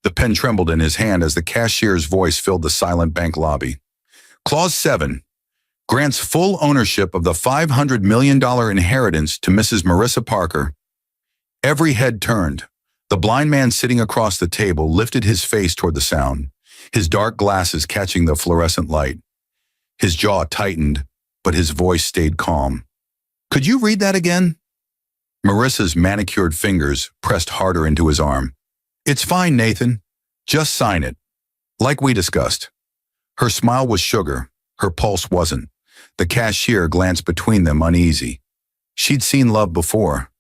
The pen trembled in his hand as the cashier's voice filled the silent bank lobby. Clause 7 grants full ownership of the $500 million inheritance to Mrs. Marissa Parker. Every head turned. The blind man sitting across the table lifted his face toward the sound, his dark glasses catching the fluorescent light. His jaw tightened, but his voice stayed calm. Could you read that again? Marissa's manicured fingers pressed harder into his arm. It's fine, Nathan. Just sign it. Like we discussed. Her smile was sugar. Her pulse wasn't. The cashier glanced between them uneasy. She'd seen love before,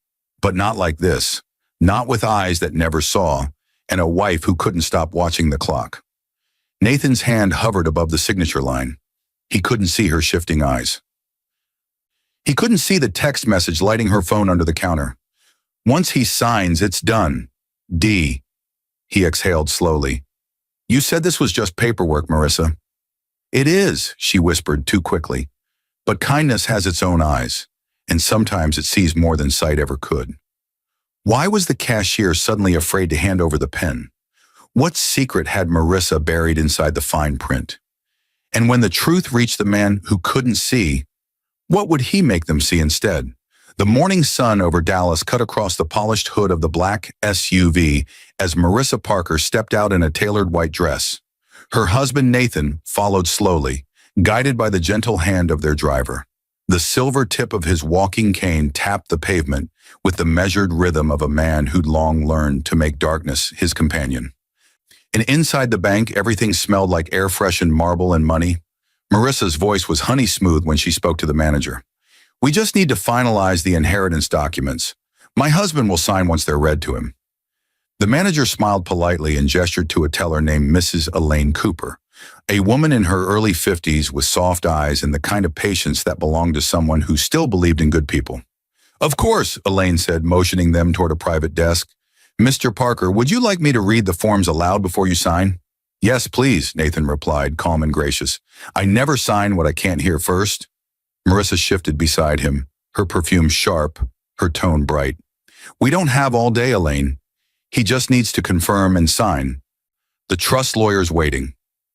but not like this. Not with eyes that never saw, and a wife who couldn't stop watching the clock. Nathan's hand hovered above the signature line. He couldn't see her shifting eyes. He couldn't see the text message lighting her phone under the counter. Once he signs, it's done. D. He exhaled slowly. You said this was just paperwork, Marissa. It is, she whispered too quickly. But kindness has its own eyes, and sometimes it sees more than sight ever could. Why was the cashier suddenly afraid to hand over the pen? What secret had Marissa buried inside the fine print? And when the truth reached the man who couldn't see, what would he make them see instead? The morning sun over Dallas cut across the polished hood of the black SUV as Marissa Parker stepped out in a tailored white dress. Her husband Nathan followed slowly, guided by the gentle hand of their driver. The silver tip of his walking cane tapped the pavement with the measured rhythm of a man who'd long learned to make darkness his companion. And inside the bank, everything smelled like air-freshened marble and money. Marissa's voice was honey smooth when she spoke to the manager. We just need to finalize the inheritance documents. My husband will sign once they're read to him. The manager smiled politely and gestured to a teller named Mrs. Elaine Cooper, a woman in her early 50s with soft eyes and the kind of patience that belonged to someone who still believed in good people. Of course, Elaine said, motioning them toward a private desk. Mr. Parker, would you like me to read the forms aloud before you sign? Yes, please, Nathan replied, calm and gracious. I never sign what I can't hear first. Marissa shifted beside him, her perfume sharp, her tone bright. We don't have all day, Elaine. He just needs to confirm and sign. The trust lawyer's waiting.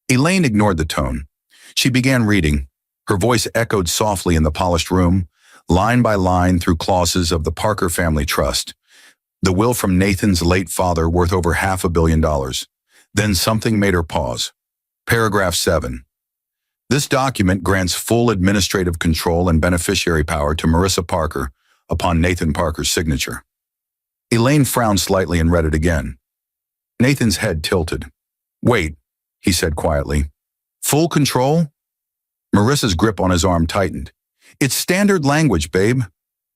Elaine ignored the tone. She began reading. Her voice echoed softly in the polished room, line by line through clauses of the Parker family trust. The will from Nathan's late father worth over $500 million. Then something made her pause. Paragraph 7. This document grants full administrative control and beneficiary power to Marissa Parker upon Nathan Parker's signature. Elaine frowned slightly and read it again. Nathan's head tilted. Wait, he said quietly. Full control? Marissa's grip on his arm tightened. It's standard language, babe.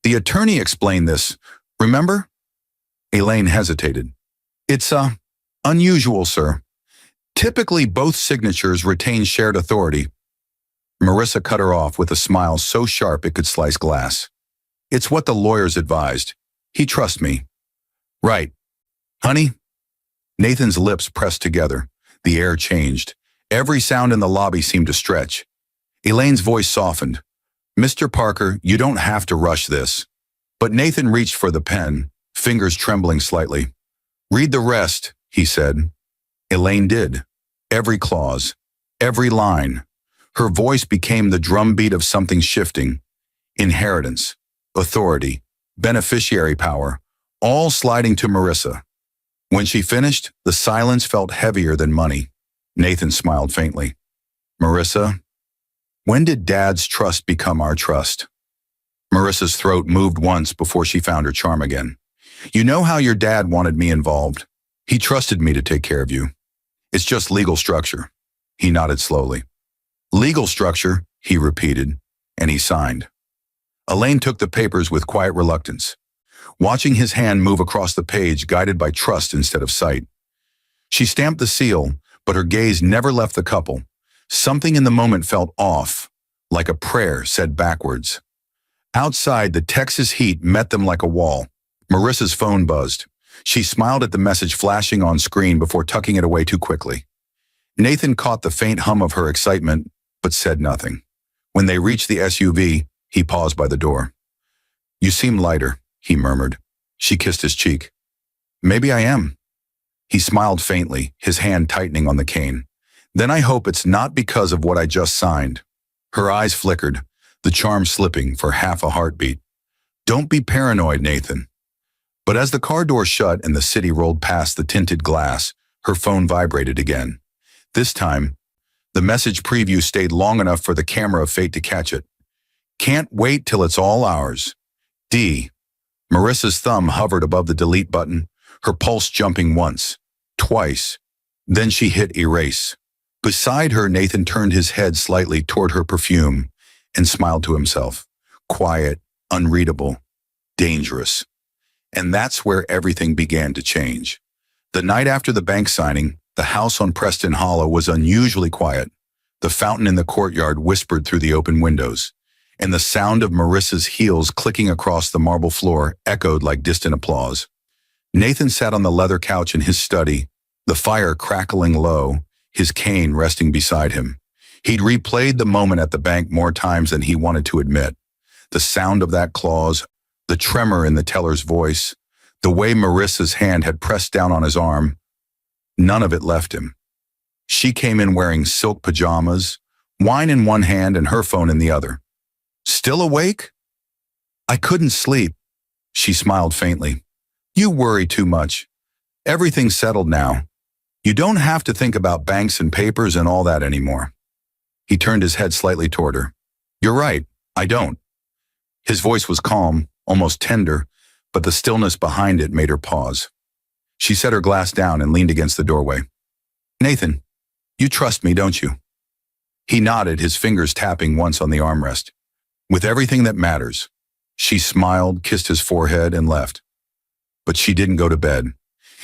The attorney explained this. Remember? Elaine hesitated. It's, unusual, sir. Typically, both signatures retain shared authority. Marissa cut her off with a smile so sharp it could slice glass. It's what the lawyers advised. He trusts me. Right. Honey? Nathan's lips pressed together. The air changed. Every sound in the lobby seemed to stretch. Elaine's voice softened. Mr. Parker, you don't have to rush this. But Nathan reached for the pen, fingers trembling slightly. Read the rest, he said. Elaine did. Every clause, every line. Her voice became the drumbeat of something shifting. Inheritance, authority, beneficiary power, all sliding to Marissa. When she finished, the silence felt heavier than money. Nathan smiled faintly. Marissa, when did Dad's trust become our trust? Marissa's throat moved once before she found her charm again. You know how your dad wanted me involved. He trusted me to take care of you. It's just legal structure. He nodded slowly. Legal structure, he repeated, and he signed. Elaine took the papers with quiet reluctance, watching his hand move across the page guided by trust instead of sight. She stamped the seal, but her gaze never left the couple. Something in the moment felt off, like a prayer said backwards. Outside, the Texas heat met them like a wall. Marissa's phone buzzed. She smiled at the message flashing on screen before tucking it away too quickly. Nathan caught the faint hum of her excitement, but said nothing. When they reached the SUV, he paused by the door. You seem lighter, he murmured. She kissed his cheek. Maybe I am. He smiled faintly, his hand tightening on the cane. Then I hope it's not because of what I just signed. Her eyes flickered, the charm slipping for half a heartbeat. Don't be paranoid, Nathan. But as the car door shut and the city rolled past the tinted glass, her phone vibrated again. This time, the message preview stayed long enough for the camera of fate to catch it. Can't wait till it's all ours. D. Marissa's thumb hovered above the delete button, her pulse jumping once, twice. Then she hit erase. Beside her, Nathan turned his head slightly toward her perfume and smiled to himself. Quiet, unreadable, dangerous. And that's where everything began to change. The night after the bank signing, the house on Preston Hollow was unusually quiet. The fountain in the courtyard whispered through the open windows, and the sound of Marissa's heels clicking across the marble floor echoed like distant applause. Nathan sat on the leather couch in his study, the fire crackling low, his cane resting beside him. He'd replayed the moment at the bank more times than he wanted to admit. The sound of that clause, the tremor in the teller's voice, the way Marissa's hand had pressed down on his arm, none of it left him. She came in wearing silk pajamas, wine in one hand and her phone in the other. Still awake? I couldn't sleep. She smiled faintly. You worry too much. Everything's settled now. You don't have to think about banks and papers and all that anymore. He turned his head slightly toward her. You're right, I don't. His voice was calm, almost tender, but the stillness behind it made her pause. She set her glass down and leaned against the doorway. Nathan, you trust me, don't you? He nodded, his fingers tapping once on the armrest. With everything that matters. She smiled, kissed his forehead, and left. But she didn't go to bed.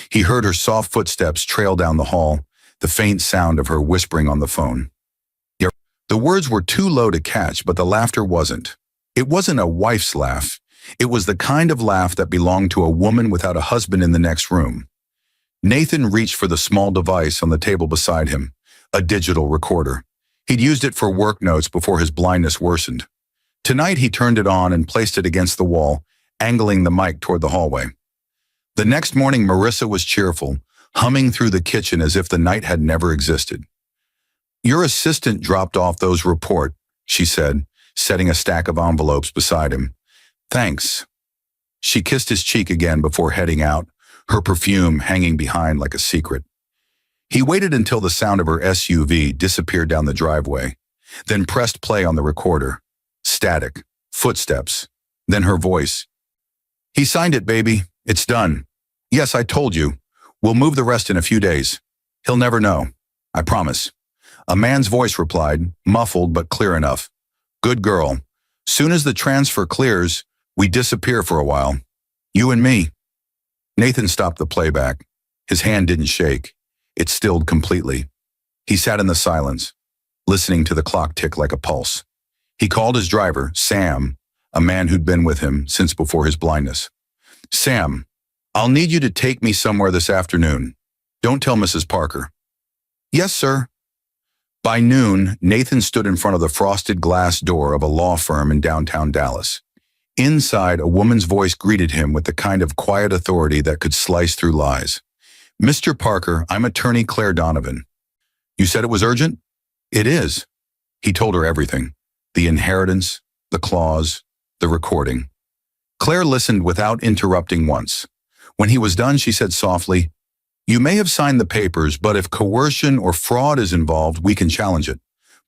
He heard her soft footsteps trail down the hall, the faint sound of her whispering on the phone. The words were too low to catch, but the laughter wasn't. It wasn't a wife's laugh. It was the kind of laugh that belonged to a woman without a husband in the next room. Nathan reached for the small device on the table beside him, a digital recorder. He'd used it for work notes before his blindness worsened. Tonight he turned it on and placed it against the wall, angling the mic toward the hallway. The next morning Marissa was cheerful, humming through the kitchen as if the night had never existed. Your assistant dropped off those reports, she said, setting a stack of envelopes beside him. Thanks. She kissed his cheek again before heading out, her perfume hanging behind like a secret. He waited until the sound of her SUV disappeared down the driveway, then pressed play on the recorder. Static, footsteps, then her voice. He signed it, baby. It's done. Yes, I told you. We'll move the rest in a few days. He'll never know. I promise. A man's voice replied, muffled but clear enough. Good girl. Soon as the transfer clears, we disappear for a while. You and me. Nathan stopped the playback. His hand didn't shake. It stilled completely. He sat in the silence, listening to the clock tick like a pulse. He called his driver, Sam, a man who'd been with him since before his blindness. Sam, I'll need you to take me somewhere this afternoon. Don't tell Mrs. Parker. Yes, sir. By noon, Nathan stood in front of the frosted glass door of a law firm in downtown Dallas. Inside, a woman's voice greeted him with the kind of quiet authority that could slice through lies. Mr. Parker, I'm attorney Claire Donovan. You said it was urgent? It is. He told her everything. The inheritance, the clause, the recording. Claire listened without interrupting once. When he was done, she said softly, You may have signed the papers, but if coercion or fraud is involved, we can challenge it.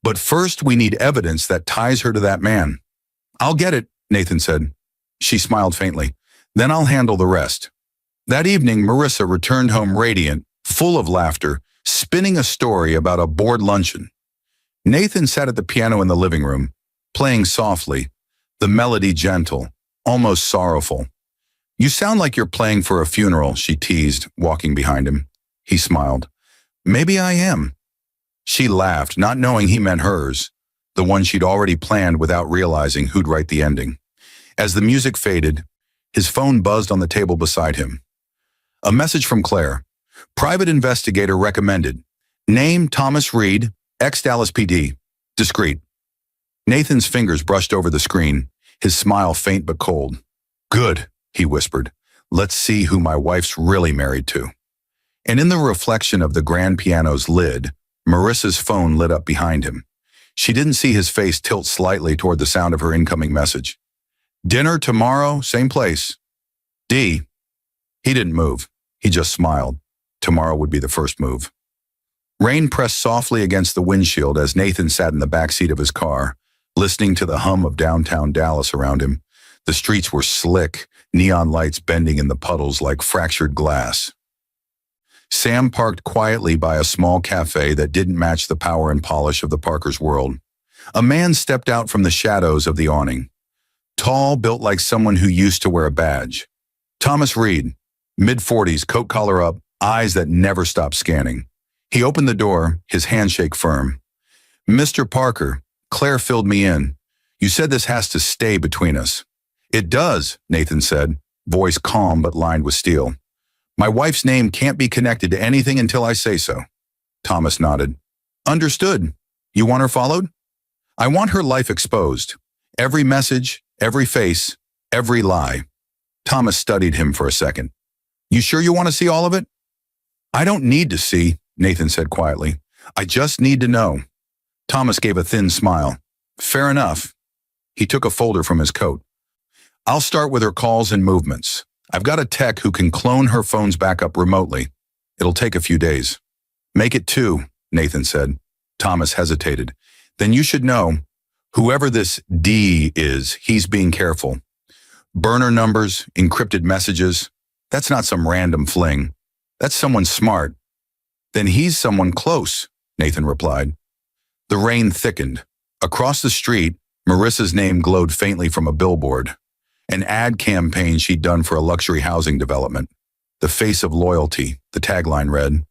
But first, we need evidence that ties her to that man. I'll get it, Nathan said. She smiled faintly. Then I'll handle the rest. That evening, Marissa returned home radiant, full of laughter, spinning a story about a bored luncheon. Nathan sat at the piano in the living room, playing softly, the melody gentle, almost sorrowful. You sound like you're playing for a funeral, she teased, walking behind him. He smiled. Maybe I am. She laughed, not knowing he meant hers, the one she'd already planned without realizing who'd write the ending. As the music faded, his phone buzzed on the table beside him. A message from Claire. Private investigator recommended. Name Thomas Reed, ex-Dallas PD. Discreet. Nathan's fingers brushed over the screen, his smile faint but cold. Good, he whispered. Let's see who my wife's really married to. And in the reflection of the grand piano's lid, Marissa's phone lit up behind him. She didn't see his face tilt slightly toward the sound of her incoming message. Dinner tomorrow, same place. D. He didn't move. He just smiled. Tomorrow would be the first move. Rain pressed softly against the windshield as Nathan sat in the backseat of his car, listening to the hum of downtown Dallas around him. The streets were slick, neon lights bending in the puddles like fractured glass. Sam parked quietly by a small cafe that didn't match the power and polish of the Parkers' world. A man stepped out from the shadows of the awning. Tall, built like someone who used to wear a badge. Thomas Reed, mid-40s, coat collar up, eyes that never stopped scanning. He opened the door, his handshake firm. Mr. Parker, Claire filled me in. You said this has to stay between us. It does, Nathan said, voice calm but lined with steel. My wife's name can't be connected to anything until I say so. Thomas nodded. Understood. You want her followed? I want her life exposed. Every message, every face, every lie. Thomas studied him for a second. You sure you want to see all of it? I don't need to see, Nathan said quietly. I just need to know. Thomas gave a thin smile. Fair enough. He took a folder from his coat. I'll start with her calls and movements. I've got a tech who can clone her phone's backup remotely. It'll take a few days. Make it 2, Nathan said. Thomas hesitated. Then you should know, whoever this D is, he's being careful. Burner numbers, encrypted messages, that's not some random fling. That's someone smart. Then he's someone close, Nathan replied. The rain thickened. Across the street, Marissa's name glowed faintly from a billboard. An ad campaign she'd done for a luxury housing development. The face of loyalty, the tagline read.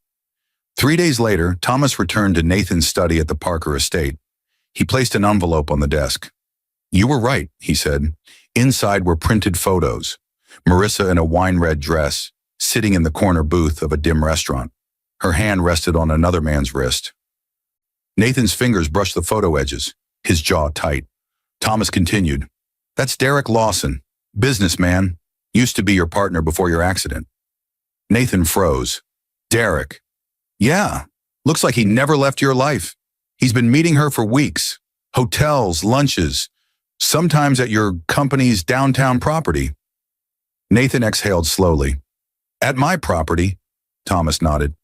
3 days later, Thomas returned to Nathan's study at the Parker estate. He placed an envelope on the desk. You were right, he said. Inside were printed photos. Marissa in a wine-red dress, sitting in the corner booth of a dim restaurant. Her hand rested on another man's wrist. Nathan's fingers brushed the photo edges, his jaw tight. Thomas continued. That's Derek Lawson, businessman, used to be your partner before your accident. Nathan froze. Derek. Yeah, looks like he never left your life. He's been meeting her for weeks. Hotels, lunches, sometimes at your company's downtown property. Nathan exhaled slowly. At my property, Thomas nodded.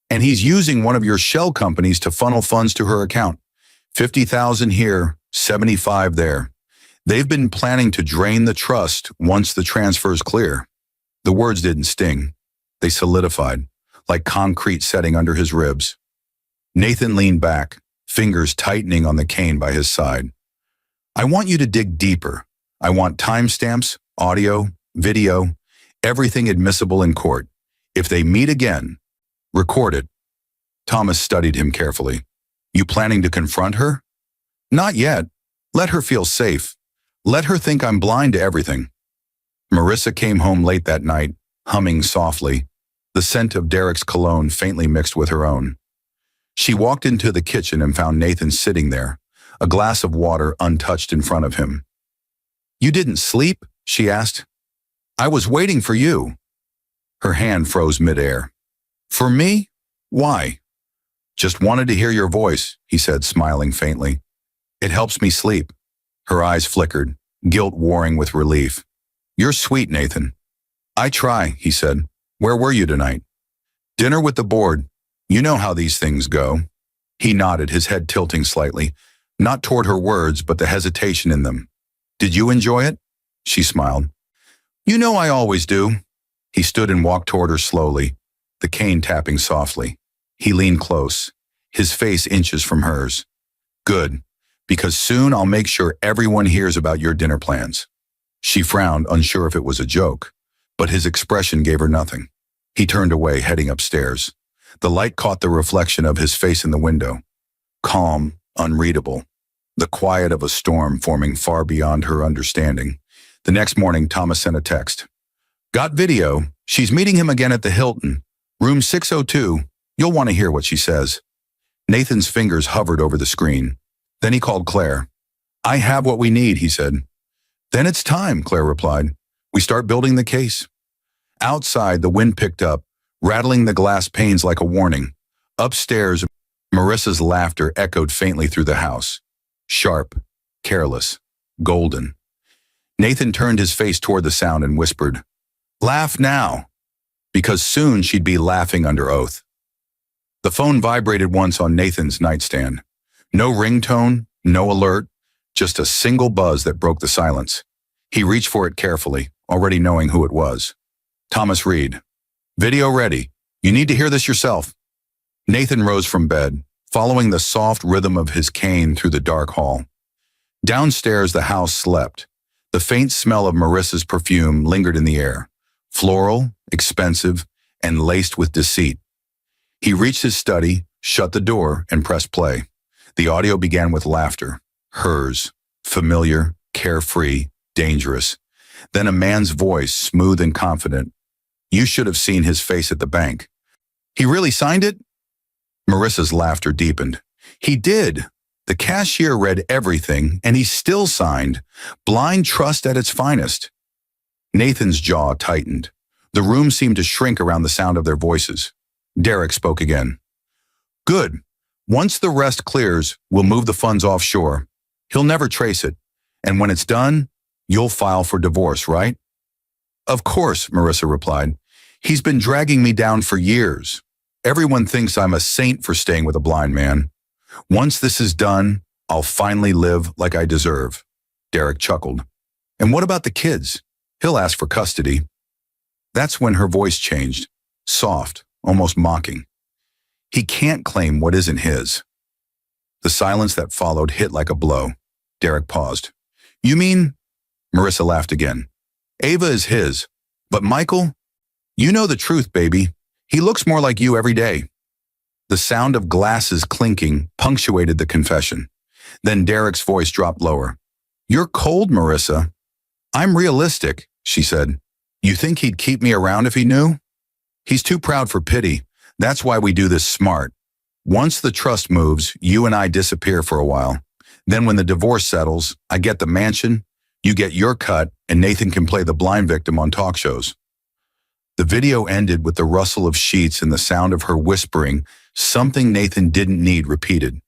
And he's using one of your shell companies to funnel funds to her account. 50,000 here, 75 there. They've been planning to drain the trust once the transfer's clear. The words didn't sting. They solidified, like concrete setting under his ribs. Nathan leaned back, fingers tightening on the cane by his side. I want you to dig deeper. I want timestamps, audio, video, everything admissible in court. If they meet again, record it. Thomas studied him carefully. You planning to confront her? Not yet. Let her feel safe. Let her think I'm blind to everything. Marissa came home late that night, humming softly, the scent of Derek's cologne faintly mixed with her own. She walked into the kitchen and found Nathan sitting there, a glass of water untouched in front of him. You didn't sleep? She asked. I was waiting for you. Her hand froze midair. For me? Why? Just wanted to hear your voice, he said, smiling faintly. It helps me sleep. Her eyes flickered, guilt warring with relief. You're sweet, Nathan. I try, he said. Where were you tonight? Dinner with the board. You know how these things go. He nodded, his head tilting slightly, not toward her words, but the hesitation in them. Did you enjoy it? She smiled. You know I always do. He stood and walked toward her slowly, the cane tapping softly. He leaned close, his face inches from hers. Good, because soon I'll make sure everyone hears about your dinner plans. She frowned, unsure if it was a joke, but his expression gave her nothing. He turned away, heading upstairs. The light caught the reflection of his face in the window. Calm, unreadable. The quiet of a storm forming far beyond her understanding. The next morning, Thomas sent a text. Got video. She's meeting him again at the Hilton. Room 602. You'll want to hear what she says. Nathan's fingers hovered over the screen. Then he called Claire. I have what we need, he said. Then it's time, Claire replied. We start building the case. Outside, the wind picked up, rattling the glass panes like a warning. Upstairs, Marissa's laughter echoed faintly through the house. Sharp, careless, golden. Nathan turned his face toward the sound and whispered, "Laugh now," because soon she'd be laughing under oath. The phone vibrated once on Nathan's nightstand. No ringtone, no alert, just a single buzz that broke the silence. He reached for it carefully, already knowing who it was. Thomas Reed. "Video ready. You need to hear this yourself." Nathan rose from bed, following the soft rhythm of his cane through the dark hall. Downstairs, the house slept. The faint smell of Marissa's perfume lingered in the air, floral, expensive, and laced with deceit. He reached his study, shut the door, and pressed play. The audio began with laughter. Hers, familiar, carefree, dangerous. Then a man's voice, smooth and confident. "You should have seen his face at the bank." "He really signed it?" Marissa's laughter deepened. "He did. The cashier read everything, and he still signed. Blind trust at its finest." Nathan's jaw tightened. The room seemed to shrink around the sound of their voices. Derek spoke again. "Good. Once the rest clears, we'll move the funds offshore. He'll never trace it. And when it's done, you'll file for divorce, right?" "Of course," Marissa replied. "He's been dragging me down for years. Everyone thinks I'm a saint for staying with a blind man. Once this is done, I'll finally live like I deserve." Derek chuckled. "And what about the kids? He'll ask for custody." That's when her voice changed, soft, almost mocking. "He can't claim what isn't his." The silence that followed hit like a blow. Derek paused. "You mean?" Marissa laughed again. "Ava is his. But Michael? You know the truth, baby. He looks more like you every day." The sound of glasses clinking punctuated the confession. Then Derek's voice dropped lower. "You're cold, Marissa." "I'm realistic," she said. "You think he'd keep me around if he knew?" "He's too proud for pity. That's why we do this smart. Once the trust moves, you and I disappear for a while. Then when the divorce settles, I get the mansion, you get your cut, and Nathan can play the blind victim on talk shows." The video ended with the rustle of sheets and the sound of her whispering, something Nathan didn't need repeated.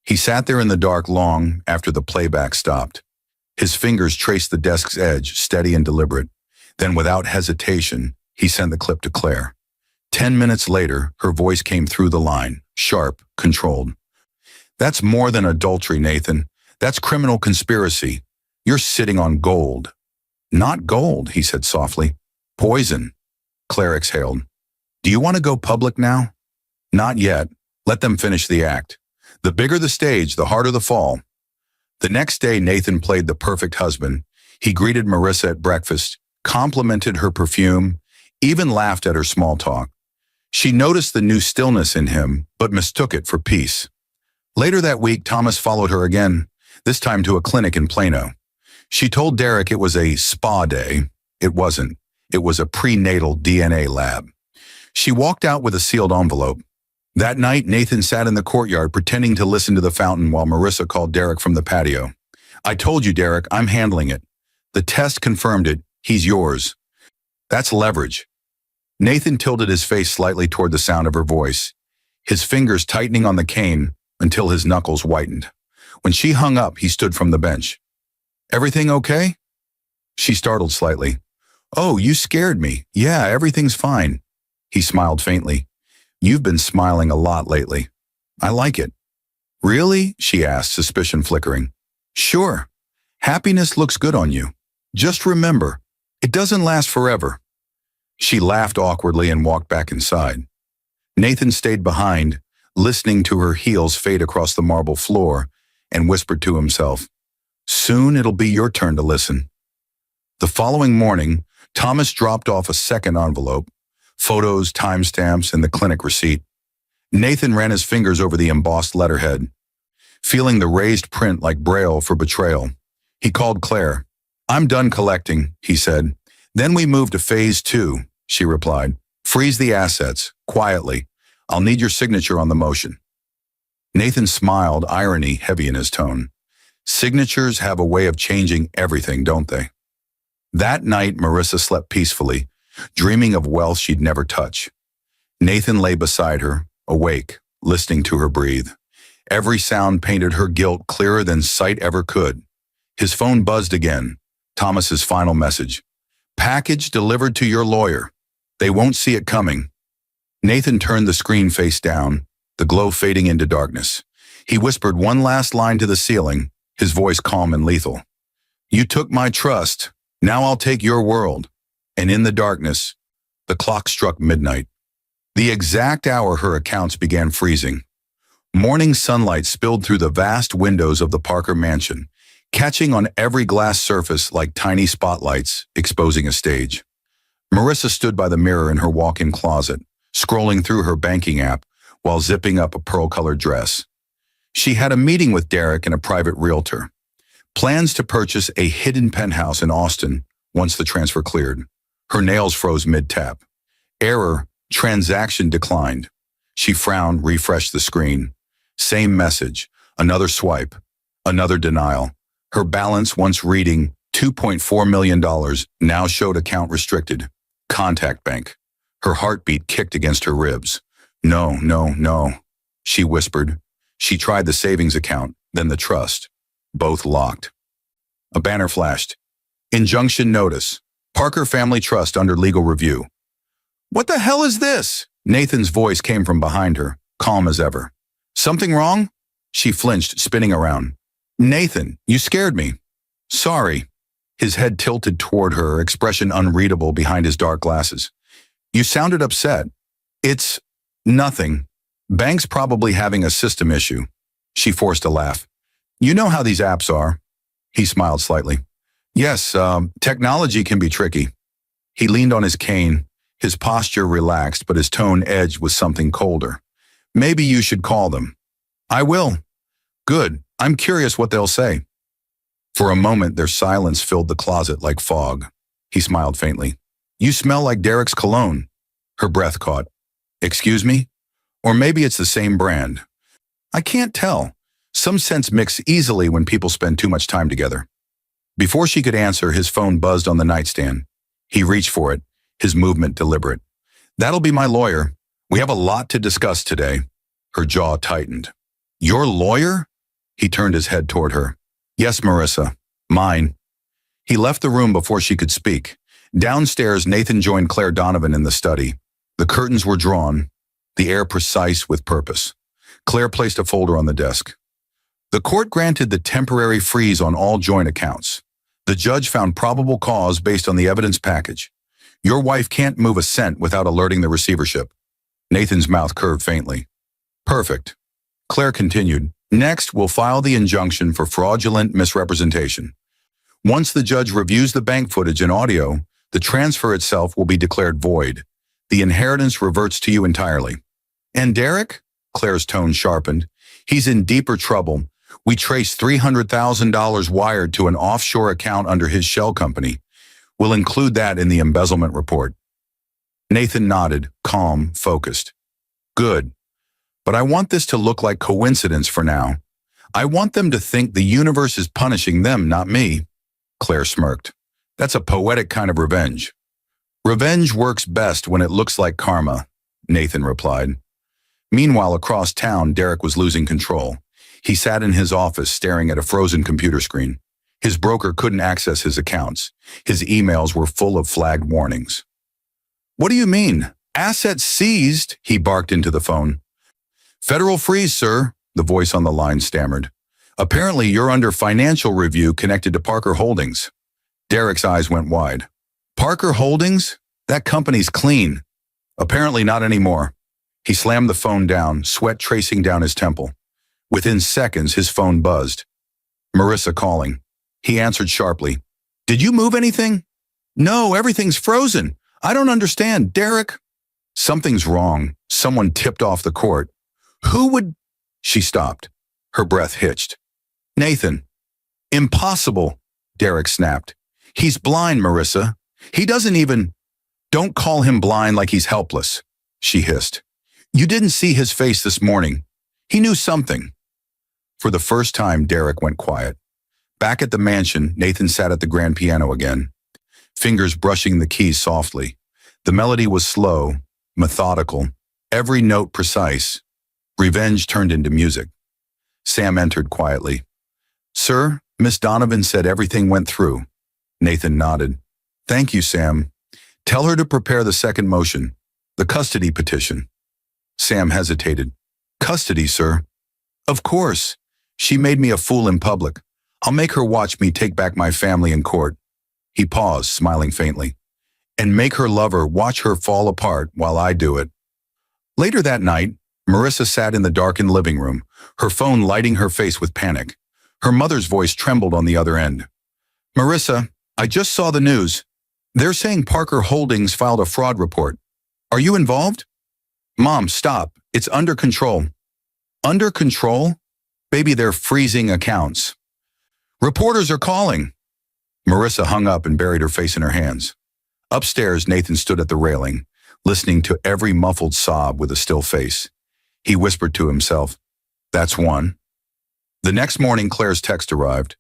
He sat there in the dark long after the playback stopped. His fingers traced the desk's edge, steady and deliberate. Then without hesitation, he sent the clip to Claire. 10 minutes later, her voice came through the line, sharp, controlled. "That's more than adultery, Nathan. That's criminal conspiracy. You're sitting on gold." "Not gold," he said softly. "Poison." Claire exhaled. "Do you want to go public now?" "Not yet. Let them finish the act. The bigger the stage, the harder the fall." The next day, Nathan played the perfect husband. He greeted Marissa at breakfast, complimented her perfume, even laughed at her small talk. She noticed the new stillness in him, but mistook it for peace. Later that week, Thomas followed her again, this time to a clinic in Plano. She told Derek it was a spa day. It wasn't. It was a prenatal DNA lab. She walked out with a sealed envelope. That night, Nathan sat in the courtyard pretending to listen to the fountain while Marissa called Derek from the patio. "I told you, Derek, I'm handling it. The test confirmed it. He's yours." That's leverage. Nathan tilted his face slightly toward the sound of her voice, his fingers tightening on the cane until his knuckles whitened. When she hung up, he stood from the bench. "Everything okay?" She startled slightly. "Oh, you scared me. Yeah, everything's fine." He smiled faintly. "You've been smiling a lot lately. I like it." "Really?" she asked, suspicion flickering. "Sure. Happiness looks good on you. Just remember, it doesn't last forever." She laughed awkwardly and walked back inside. Nathan stayed behind, listening to her heels fade across the marble floor, and whispered to himself, "Soon it'll be your turn to listen." The following morning, Thomas dropped off a second envelope, photos, timestamps, and the clinic receipt. Nathan ran his fingers over the embossed letterhead, feeling the raised print like Braille for betrayal. He called Claire. "I'm done collecting," he said. "Then we move to phase 2, she replied. "Freeze the assets, quietly. I'll need your signature on the motion." Nathan smiled, irony heavy in his tone. Signatures have a way of changing everything, don't they? That night, Marissa slept peacefully, dreaming of wealth she'd never touch. Nathan lay beside her, awake, listening to her breathe. Every sound painted her guilt clearer than sight ever could. His phone buzzed again. Thomas's final message. Package delivered to your lawyer. They won't see it coming. Nathan turned the screen face down, the glow fading into darkness. He whispered one last line to the ceiling, his voice calm and lethal. You took my trust. Now I'll take your world. And in the darkness, the clock struck midnight. The exact hour her accounts began freezing. Morning sunlight spilled through the vast windows of the Parker mansion, catching on every glass surface like tiny spotlights, exposing a stage. Marissa stood by the mirror in her walk-in closet, scrolling through her banking app while zipping up a pearl-colored dress. She had a meeting with Derek and a private realtor. Plans to purchase a hidden penthouse in Austin once the transfer cleared. Her nails froze mid-tap. Error, transaction declined. She frowned, refreshed the screen. Same message, another swipe, another denial. Her balance, once reading $2.4 million, now showed account restricted. Contact bank. Her heartbeat kicked against her ribs. No, no, no, she whispered. She tried the savings account, then the trust. Both locked. A banner flashed. Injunction notice. Parker Family Trust under legal review. What the hell is this? Nathan's voice came from behind her, calm as ever. Something wrong? She flinched, spinning around. Nathan, you scared me. Sorry. His head tilted toward her, expression unreadable behind his dark glasses. You sounded upset. It's nothing. Bank's probably having a system issue. She forced a laugh. You know how these apps are. He smiled slightly. Yes, technology can be tricky. He leaned on his cane, his posture relaxed, but his tone edged with something colder. Maybe you should call them. I will. Good. I'm curious what they'll say. For a moment, their silence filled the closet like fog. He smiled faintly. You smell like Derek's cologne. Her breath caught. Excuse me? Or maybe it's the same brand. I can't tell. Some scents mix easily when people spend too much time together. Before she could answer, his phone buzzed on the nightstand. He reached for it, his movement deliberate. That'll be my lawyer. We have a lot to discuss today. Her jaw tightened. Your lawyer? He turned his head toward her. Yes, Marissa. Mine. He left the room before she could speak. Downstairs, Nathan joined Claire Donovan in the study. The curtains were drawn, the air precise with purpose. Claire placed a folder on the desk. The court granted the temporary freeze on all joint accounts. The judge found probable cause based on the evidence package. Your wife can't move a cent without alerting the receivership. Nathan's mouth curved faintly. Perfect. Claire continued. Next, we'll file the injunction for fraudulent misrepresentation. Once the judge reviews the bank footage and audio, the transfer itself will be declared void. The inheritance reverts to you entirely. And Derek? Claire's tone sharpened. He's in deeper trouble. We traced $300,000 wired to an offshore account under his shell company. We'll include that in the embezzlement report. Nathan nodded, calm, focused. Good. But I want this to look like coincidence for now. I want them to think the universe is punishing them, not me. Claire smirked. That's a poetic kind of revenge. Revenge works best when it looks like karma, Nathan replied. Meanwhile, across town, Derek was losing control. He sat in his office staring at a frozen computer screen. His broker couldn't access his accounts. His emails were full of flagged warnings. What do you mean? Assets seized, he barked into the phone. Federal freeze, sir, the voice on the line stammered. Apparently, you're under financial review connected to Parker Holdings. Derek's eyes went wide. Parker Holdings? That company's clean. Apparently not anymore. He slammed the phone down, sweat tracing down his temple. Within seconds, his phone buzzed. Marissa calling. He answered sharply. Did you move anything? No, everything's frozen. I don't understand, Derek. Something's wrong. Someone tipped off the court. Who would... She stopped. Her breath hitched. Nathan. Impossible, Derek snapped. He's blind, Marissa. He doesn't even... Don't call him blind like he's helpless, she hissed. You didn't see his face this morning. He knew something. For the first time, Derek went quiet. Back at the mansion, Nathan sat at the grand piano again, fingers brushing the keys softly. The melody was slow, methodical, every note precise. Revenge turned into music. Sam entered quietly. "Sir, Miss Donovan said everything went through." Nathan nodded. "Thank you, Sam. Tell her to prepare the second motion, the custody petition." Sam hesitated. "Custody, sir?" "Of course. She made me a fool in public. I'll make her watch me take back my family in court." He paused, smiling faintly. "And make her lover watch her fall apart while I do it." Later that night, Marissa sat in the darkened living room, her phone lighting her face with panic. Her mother's voice trembled on the other end. "Marissa, I just saw the news. They're saying Parker Holdings filed a fraud report. Are you involved?" "Mom, stop. It's under control." "Under control? Baby, they're freezing accounts." "Reporters are calling." Marissa hung up and buried her face in her hands. Upstairs, Nathan stood at the railing, listening to every muffled sob with a still face. He whispered to himself, "That's one." The next morning, Claire's text arrived.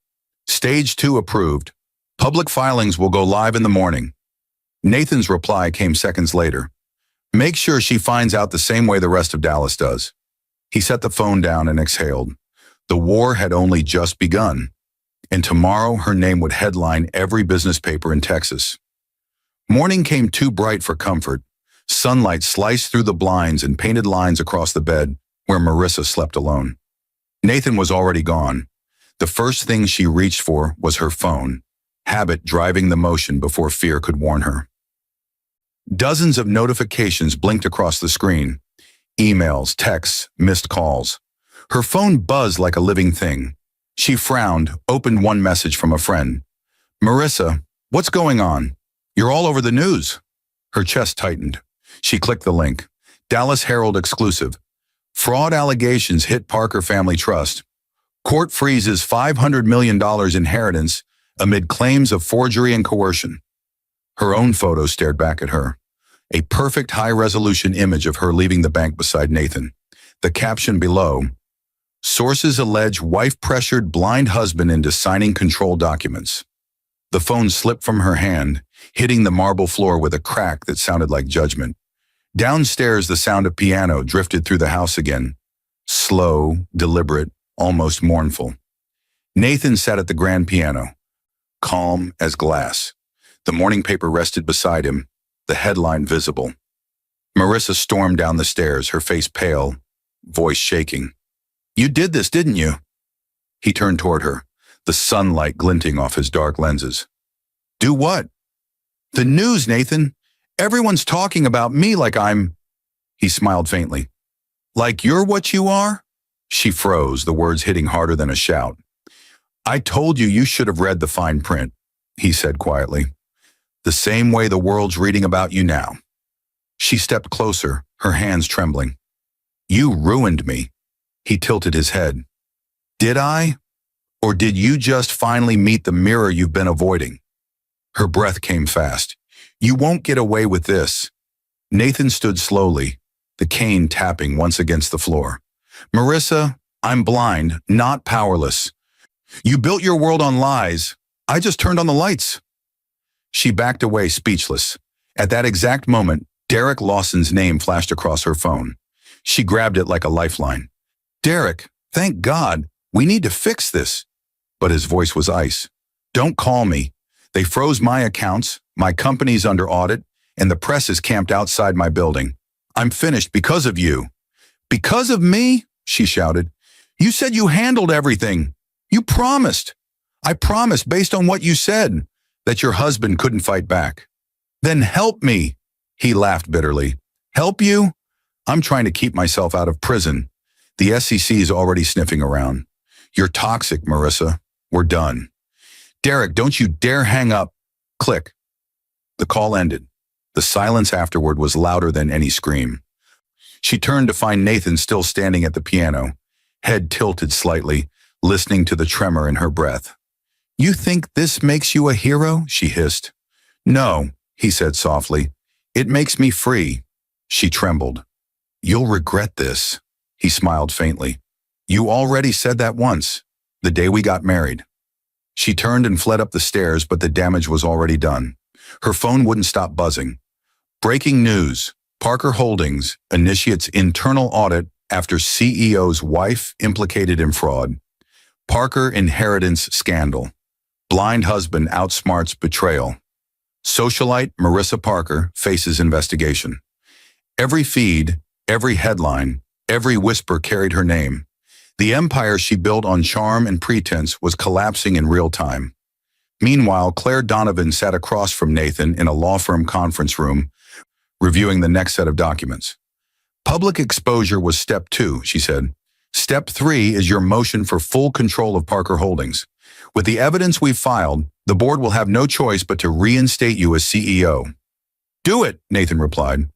"Stage 2 approved. Public filings will go live in the morning." Nathan's reply came seconds later. "Make sure she finds out the same way the rest of Dallas does." He set the phone down and exhaled. The war had only just begun, and tomorrow her name would headline every business paper in Texas. Morning came too bright for comfort. Sunlight sliced through the blinds and painted lines across the bed where Marissa slept alone. Nathan was already gone. The first thing she reached for was her phone, habit driving the motion before fear could warn her. Dozens of notifications blinked across the screen. Emails, texts, missed calls. Her phone buzzed like a living thing. She frowned, opened one message from a friend. "Marissa, what's going on? You're all over the news." Her chest tightened. She clicked the link. Dallas Herald exclusive. Fraud allegations hit Parker Family Trust. Court freezes $500 million inheritance amid claims of forgery and coercion. Her own photo stared back at her. A perfect high-resolution image of her leaving the bank beside Nathan. The caption below, "Sources allege wife pressured blind husband into signing control documents." The phone slipped from her hand, hitting the marble floor with a crack that sounded like judgment. Downstairs, the sound of piano drifted through the house again. Slow, deliberate, almost mournful. Nathan sat at the grand piano, calm as glass. The morning paper rested beside him, the headline visible. Marissa stormed down the stairs, her face pale, voice shaking. "You did this, didn't you?" He turned toward her, the sunlight glinting off his dark lenses. "Do what?" "The news, Nathan. Everyone's talking about me like I'm—" He smiled faintly. "Like you're what you are?" She froze, the words hitting harder than a shout. "I told you you should have read the fine print," he said quietly. "The same way the world's reading about you now." She stepped closer, her hands trembling. "You ruined me." He tilted his head. "Did I? Or did you just finally meet the mirror you've been avoiding?" Her breath came fast. "You won't get away with this." Nathan stood slowly, the cane tapping once against the floor. "Marissa, I'm blind, not powerless. You built your world on lies. I just turned on the lights." She backed away, speechless. At that exact moment, Derek Lawson's name flashed across her phone. She grabbed it like a lifeline. "Derek, thank God. We need to fix this." But his voice was ice. "Don't call me. They froze my accounts, my company's under audit, and the press is camped outside my building. I'm finished because of you." "Because of me?" she shouted. "You said you handled everything. You promised. I promised based on what you said, that your husband couldn't fight back." "Then help me." He laughed bitterly. "Help you? I'm trying to keep myself out of prison. The SEC is already sniffing around. You're toxic, Marissa. We're done." "Derek, don't you dare hang up." Click. The call ended. The silence afterward was louder than any scream. She turned to find Nathan still standing at the piano, head tilted slightly, listening to the tremor in her breath. "You think this makes you a hero?" she hissed. "No," he said softly. "It makes me free." She trembled. "You'll regret this." He smiled faintly. "You already said that once, the day we got married." She turned and fled up the stairs, but the damage was already done. Her phone wouldn't stop buzzing. "Breaking news. Parker Holdings initiates internal audit after CEO's wife implicated in fraud. Parker inheritance scandal. Blind husband outsmarts betrayal. Socialite Marissa Parker faces investigation. Every feed, every headline, every whisper carried her name. The empire she built on charm and pretense was collapsing in real time. Meanwhile, Claire Donovan sat across from Nathan in a law firm conference room, reviewing the next set of documents. Public exposure was step 2, she said. Step 3 is your motion for full control of Parker Holdings. With the evidence we've filed, the board will have no choice but to reinstate you as CEO. Do it, Nathan replied.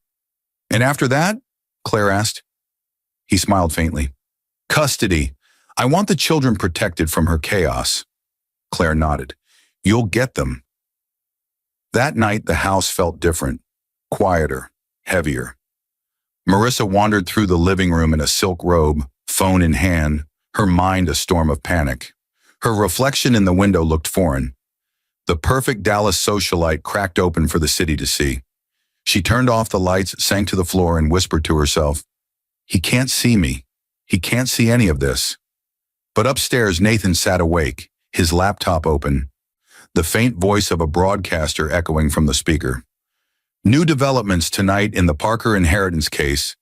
And after that? Claire asked. He smiled faintly. Custody. I want the children protected from her chaos. Claire nodded. You'll get them. That night, the house felt different, quieter, heavier. Marissa wandered through the living room in a silk robe, phone in hand, her mind a storm of panic. Her reflection in the window looked foreign. The perfect Dallas socialite cracked open for the city to see. She turned off the lights, sank to the floor, and whispered to herself, He can't see me. He can't see any of this. But upstairs, Nathan sat awake, his laptop open, the faint voice of a broadcaster echoing from the speaker. New developments tonight in the Parker inheritance case.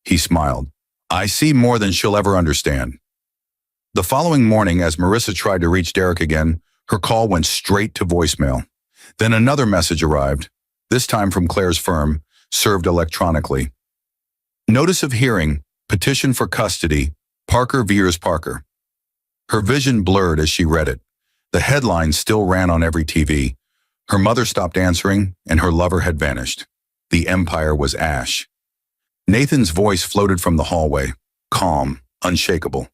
He smiled. I see more than she'll ever understand. The following morning, as Marissa tried to reach Derek again, her call went straight to voicemail. Then another message arrived, this time from Claire's firm, served electronically. Notice of hearing, petition for custody, Parker Veers Parker. Her vision blurred as she read it. The headlines still ran on every TV. Her mother stopped answering, and her lover had vanished. The empire was ash. Nathan's voice floated from the hallway, calm, unshakable.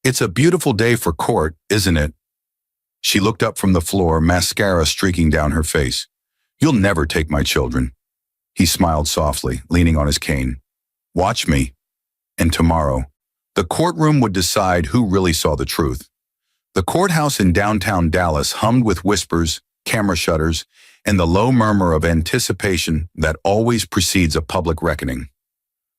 It's a beautiful day for court, isn't it? She looked up from the floor, mascara streaking down her face. You'll never take my children. He smiled softly, leaning on his cane. Watch me. And tomorrow, the courtroom would decide who really saw the truth. The courthouse in downtown Dallas hummed with whispers, camera shutters, and the low murmur of anticipation that always precedes a public reckoning.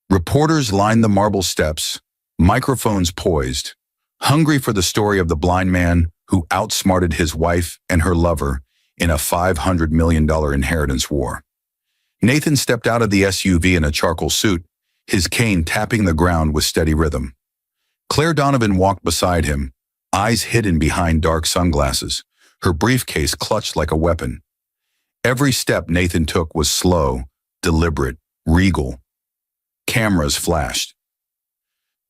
Reporters lined the marble steps, microphones poised, hungry for the story of the blind man who outsmarted his wife and her lover in a $500 million inheritance war. Nathan stepped out of the SUV in a charcoal suit, his cane tapping the ground with steady rhythm. Claire Donovan walked beside him, eyes hidden behind dark sunglasses, her briefcase clutched like a weapon. Every step Nathan took was slow, deliberate, regal. Cameras flashed.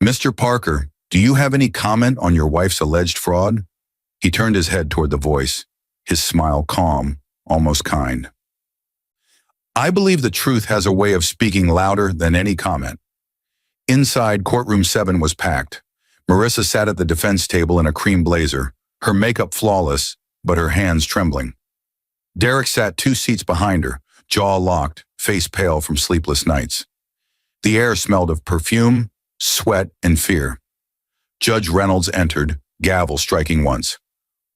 Mr. Parker, do you have any comment on your wife's alleged fraud? He turned his head toward the voice, his smile calm, almost kind. I believe the truth has a way of speaking louder than any comment. Inside, courtroom 7 was packed. Marissa sat at the defense table in a cream blazer, her makeup flawless, but her hands trembling. Derek sat 2 seats behind her, jaw locked, face pale from sleepless nights. The air smelled of perfume, sweat, and fear. Judge Reynolds entered, gavel striking once.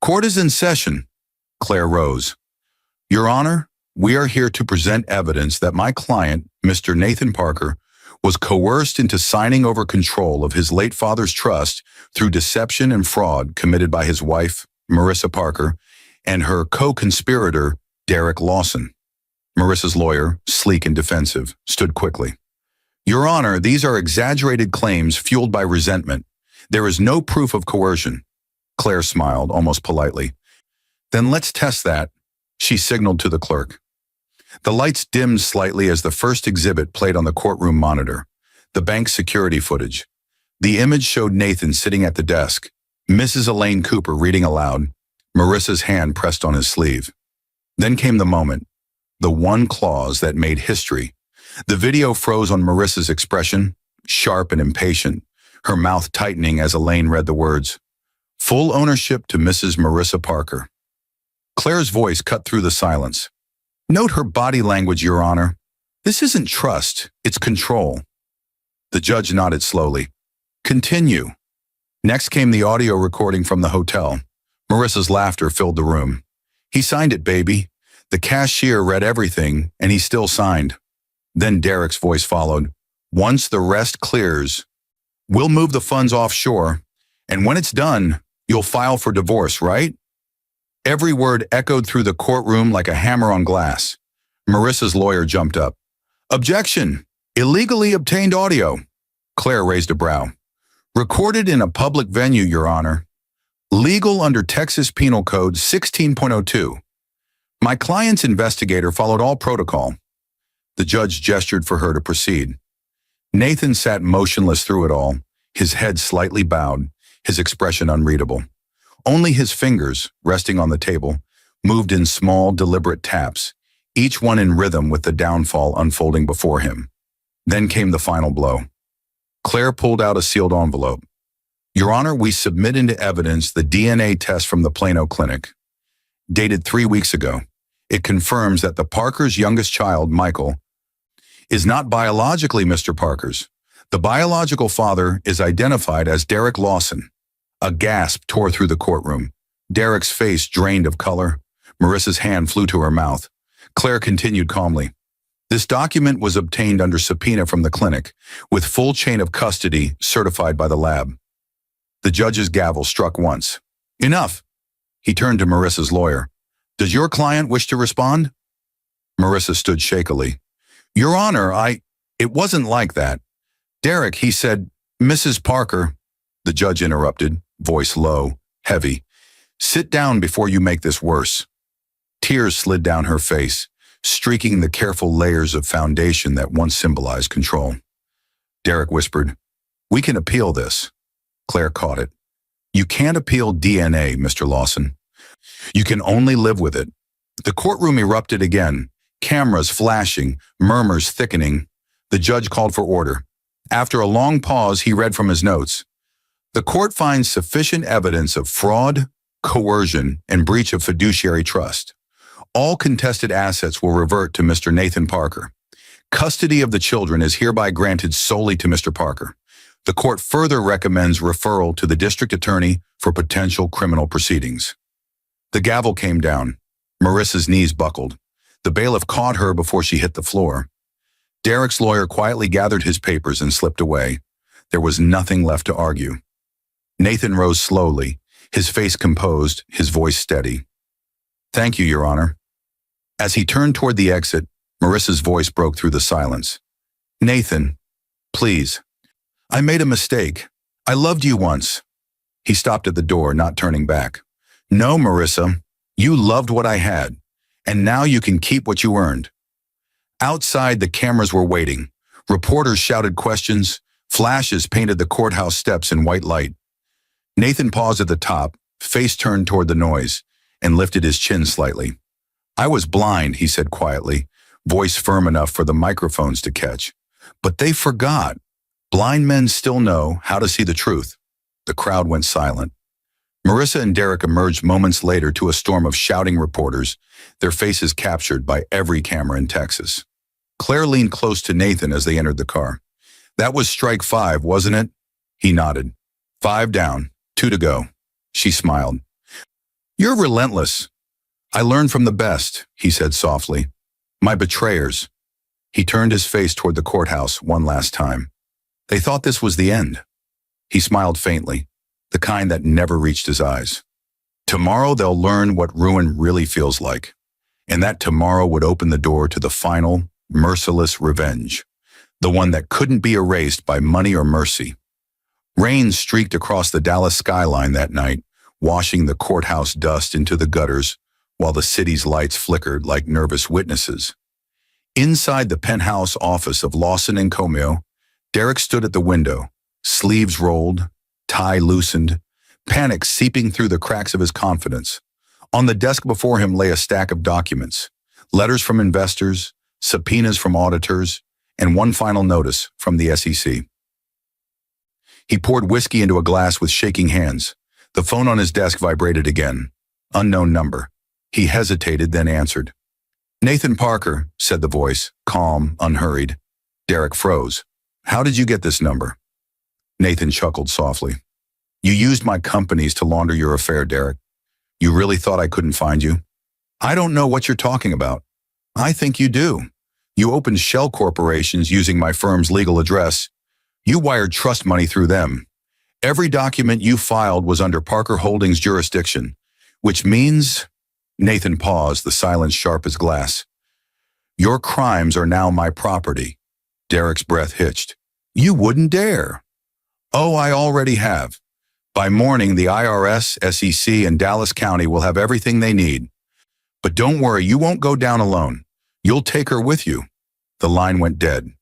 Court is in session. Claire rose. Your Honor, we are here to present evidence that my client, Mr. Nathan Parker, was coerced into signing over control of his late father's trust through deception and fraud committed by his wife, Marissa Parker, and her co-conspirator, Derek Lawson. Marissa's lawyer, sleek and defensive, stood quickly. Your Honor, these are exaggerated claims fueled by resentment. There is no proof of coercion. Claire smiled, almost politely. Then let's test that. She signaled to the clerk. The lights dimmed slightly as the first exhibit played on the courtroom monitor, the bank's security footage. The image showed Nathan sitting at the desk, Mrs. Elaine Cooper reading aloud, Marissa's hand pressed on his sleeve. Then came the moment, the one clause that made history. The video froze on Marissa's expression, sharp and impatient, her mouth tightening as Elaine read the words, full ownership to Mrs. Marissa Parker. Claire's voice cut through the silence. Note her body language, Your Honor. This isn't trust, it's control. The judge nodded slowly. Continue. Next came the audio recording from the hotel. Marissa's laughter filled the room. He signed it, baby. The cashier read everything, and he still signed. Then Derek's voice followed. Once the rest clears, we'll move the funds offshore, and when it's done, you'll file for divorce, right? Every word echoed through the courtroom like a hammer on glass. Marissa's lawyer jumped up. Objection! Illegally obtained audio. Claire raised a brow. Recorded in a public venue, Your Honor. Legal under Texas Penal Code 16.02. My client's investigator followed all protocol. The judge gestured for her to proceed. Nathan sat motionless through it all, his head slightly bowed, his expression unreadable. Only his fingers, resting on the table, moved in small, deliberate taps, each one in rhythm with the downfall unfolding before him. Then came the final blow. Claire pulled out a sealed envelope. Your Honor, we submit into evidence the DNA test from the Plano clinic. Dated 3 weeks ago, it confirms that the Parkers' youngest child, Michael, is not biologically Mr. Parker's. The biological father is identified as Derek Lawson. A gasp tore through the courtroom. Derek's face drained of color. Marissa's hand flew to her mouth. Claire continued calmly. This document was obtained under subpoena from the clinic, with full chain of custody certified by the lab. The judge's gavel struck once. Enough! He turned to Marissa's lawyer. Does your client wish to respond? Marissa stood shakily. Your Honor, it wasn't like that. Derek, he said, Mrs. Parker. The judge interrupted, voice low, heavy. Sit down before you make this worse. Tears slid down her face, streaking the careful layers of foundation that once symbolized control. Derek whispered, We can appeal this. Claire caught it. You can't appeal DNA, Mr. Lawson. You can only live with it. The courtroom erupted again, cameras flashing, murmurs thickening. The judge called for order. After a long pause, he read from his notes. The court finds sufficient evidence of fraud, coercion, and breach of fiduciary trust. All contested assets will revert to Mr. Nathan Parker. Custody of the children is hereby granted solely to Mr. Parker. The court further recommends referral to the district attorney for potential criminal proceedings. The gavel came down. Marissa's knees buckled. The bailiff caught her before she hit the floor. Derek's lawyer quietly gathered his papers and slipped away. There was nothing left to argue. Nathan rose slowly, his face composed, his voice steady. Thank you, Your Honor. As he turned toward the exit, Marissa's voice broke through the silence. Nathan, please. I made a mistake. I loved you once. He stopped at the door, not turning back. No, Marissa, you loved what I had, and now you can keep what you earned. Outside, the cameras were waiting. Reporters shouted questions. Flashes painted the courthouse steps in white light. Nathan paused at the top, face turned toward the noise, and lifted his chin slightly. I was blind, he said quietly, voice firm enough for the microphones to catch. But they forgot. Blind men still know how to see the truth. The crowd went silent. Marissa and Derek emerged moments later to a storm of shouting reporters, their faces captured by every camera in Texas. Claire leaned close to Nathan as they entered the car. That was strike 5, wasn't it? He nodded. 5 down, 2 to go. She smiled. You're relentless. I learned from the best, he said softly. My betrayers. He turned his face toward the courthouse one last time. They thought this was the end. He smiled faintly, the kind that never reached his eyes. Tomorrow they'll learn what ruin really feels like, and that tomorrow would open the door to the final, merciless revenge, the one that couldn't be erased by money or mercy. Rain streaked across the Dallas skyline that night, washing the courthouse dust into the gutters, while the city's lights flickered like nervous witnesses. Inside the penthouse office of Lawson and Comio, Derek stood at the window, sleeves rolled, tie loosened, panic seeping through the cracks of his confidence. On the desk before him lay a stack of documents, letters from investors, subpoenas from auditors, and one final notice from the SEC. He poured whiskey into a glass with shaking hands. The phone on his desk vibrated again. Unknown number. He hesitated, then answered. Nathan Parker, said the voice, calm, unhurried. Derek froze. How did you get this number? Nathan chuckled softly. You used my companies to launder your affair, Derek. You really thought I couldn't find you? I don't know what you're talking about. I think you do. You opened shell corporations using my firm's legal address. You wired trust money through them. Every document you filed was under Parker Holdings' jurisdiction, which means—" Nathan paused, the silence sharp as glass. "Your crimes are now my property." Derek's breath hitched. "You wouldn't dare." "Oh, I already have. By morning, the IRS, SEC, and Dallas County will have everything they need. But don't worry, you won't go down alone. You'll take her with you." The line went dead.